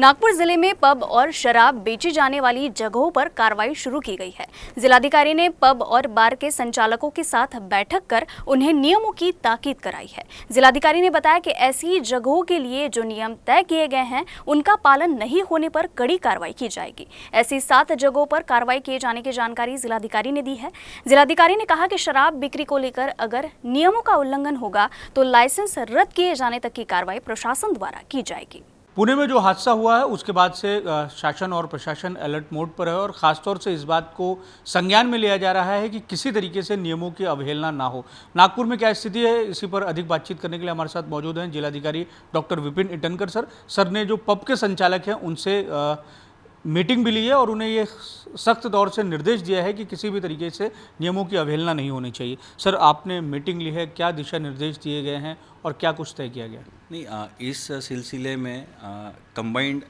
नागपुर जिले में पब और शराब बेची जाने वाली जगहों पर कार्रवाई शुरू की गई है। जिलाधिकारी ने पब और बार के संचालकों के साथ बैठक कर उन्हें नियमों की ताकीद कराई है। जिलाधिकारी ने बताया कि ऐसी जगहों के लिए जो नियम तय किए गए हैं उनका पालन नहीं होने पर कड़ी कार्रवाई की जाएगी। ऐसी 7 जगहों पर कार्रवाई किए जाने की जानकारी जिलाधिकारी ने दी है। जिलाधिकारी ने कहा कि शराब बिक्री को लेकर अगर नियमों का उल्लंघन होगा तो लाइसेंस रद्द किए जाने तक की कार्रवाई प्रशासन द्वारा की जाएगी। पुणे में जो हादसा हुआ है उसके बाद से शासन और प्रशासन अलर्ट मोड पर है और ख़ासतौर से इस बात को संज्ञान में लिया जा रहा है कि किसी तरीके से नियमों की अवहेलना ना हो। नागपुर में क्या स्थिति है, इसी पर अधिक बातचीत करने के लिए हमारे साथ मौजूद हैं जिलाधिकारी डॉक्टर विपिन ईटनकर सर ने जो पब के संचालक हैं उनसे मीटिंग भी ली है और उन्हें ये सख्त तौर से निर्देश दिया है कि किसी भी तरीके से नियमों की अवहेलना नहीं होनी चाहिए। सर, आपने मीटिंग ली है, क्या दिशा निर्देश दिए गए हैं और क्या कुछ तय किया गया? नहीं, इस सिलसिले में combined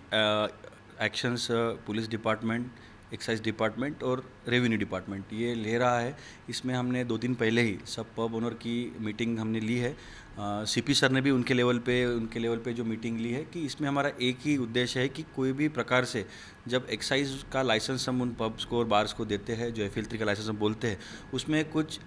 actions police department, excise department और रेवेन्यू डिपार्टमेंट ये ले रहा है। इसमें हमने 2 दिन पहले ही सब पब ओनर की मीटिंग हमने ली है। सीपी सर ने भी उनके लेवल पे जो मीटिंग ली है कि इसमें हमारा एक ही उद्देश्य है कि कोई भी प्रकार से जब एक्साइज का लाइसेंस हम उन पब्स को और बार्स को देते हैं, जो FL3 का लाइसेंस हम बोलते हैं, उसमें कुछ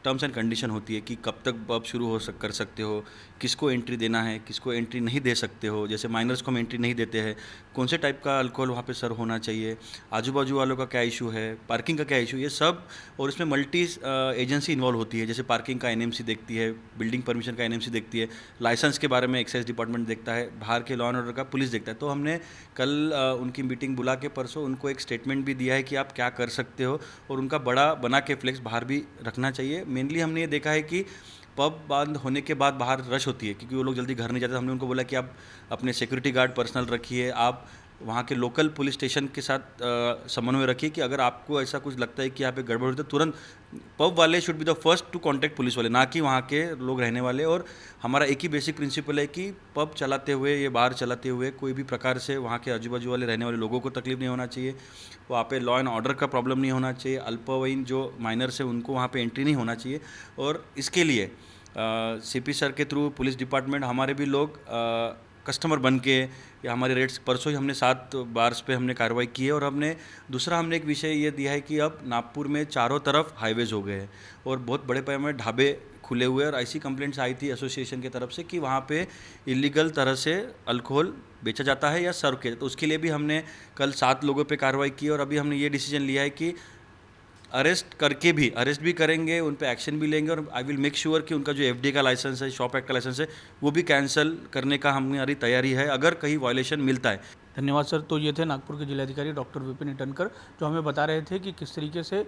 टर्म्स एंड कंडीशन होती है कि कब तक पब शुरू कर सकते हो, किसको एंट्री देना है, किसको एंट्री नहीं दे सकते हो। जैसे माइनर्स को हम एंट्री नहीं देते हैं, कौन से टाइप का अल्कोहल वहाँ पे सर्व होना चाहिए, आजू बाजू वालों का क्या इशू है, पार्किंग का क्या इशू, ये सब। और इसमें मल्टी एजेंसी इन्वॉल्व होती है। जैसे पार्किंग का NMC देखती है, बिल्डिंग परमिशन का NMC देखती है, लाइसेंस के बारे में एक्साइज डिपार्टमेंट देखता है, बाहर के लॉ एंड ऑर्डर का पुलिस देखता है। तो हमने कल उनकी मीटिंग बुला के परसों उनको एक स्टेटमेंट भी दिया है कि आप क्या कर सकते हो और उनका बड़ा बना के फ्लेक्स बाहर भी रखना चाहिए। मेनली हमने ये देखा है कि पब बंद होने के बाद बाहर रश होती है क्योंकि वो लोग जल्दी घर नहीं जाते। हमने उनको बोला कि आप अपने सिक्योरिटी गार्ड पर्सनल रखिए, आप वहाँ के लोकल पुलिस स्टेशन के साथ समन्वय रखिए कि अगर आपको ऐसा कुछ लगता है कि यहाँ पे गड़बड़ होती है तो तुरंत पब वाले should be the first to contact police वाले, ना कि वहाँ के लोग रहने वाले। और हमारा एक ही बेसिक प्रिंसिपल है कि पब चलाते हुए, ये बार चलाते हुए कोई भी प्रकार से वहाँ के आजू बाजू वाले रहने वाले लोगों को तकलीफ नहीं होना चाहिए, वहाँ पे लॉ एंड ऑर्डर का प्रॉब्लम नहीं होना चाहिए, अल्पवयीन जो माइनर्स है उनको वहाँ पे एंट्री नहीं होना चाहिए। और इसके लिए CP सर के थ्रू पुलिस डिपार्टमेंट, हमारे भी लोग कस्टमर बन के या हमारे रेट्स, परसों ही हमने 7 बार्स पे हमने कार्रवाई की है। और हमने एक विषय ये दिया है कि अब नागपुर में चारों तरफ हाईवेज हो गए हैं और बहुत बड़े पैमाने में ढाबे खुले हुए, और ऐसी कंप्लेंट्स आई थी एसोसिएशन की तरफ से कि वहाँ पे इलीगल तरह से अल्कोहल बेचा जाता है या सर्व किया। तो उसके लिए भी हमने कल 7 लोगों पे कार्रवाई की और अभी हमने ये डिसीजन लिया है कि अरेस्ट भी करेंगे, उन पे एक्शन भी लेंगे। और आई विल मेक श्योर कि उनका जो FD का लाइसेंस है, शॉप एक्ट का लाइसेंस है, वो भी कैंसिल करने का हमारी तैयारी है अगर कहीं वायलेशन मिलता है। धन्यवाद सर। तो ये थे नागपुर के जिलाधिकारी डॉक्टर विपिन ईटनकर, जो हमें बता रहे थे कि किस तरीके से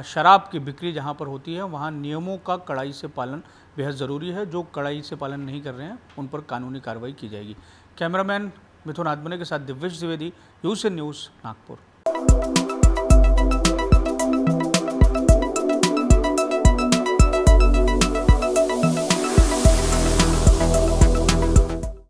शराब की बिक्री जहाँ पर होती है वहाँ नियमों का कड़ाई से पालन बेहद ज़रूरी है। जो कड़ाई से पालन नहीं कर रहे हैं उन पर कानूनी कार्रवाई की जाएगी। कैमरामैन मिथुन आत्मने के साथ दिव्येश द्विवेदी, UCN न्यूज़, नागपुर।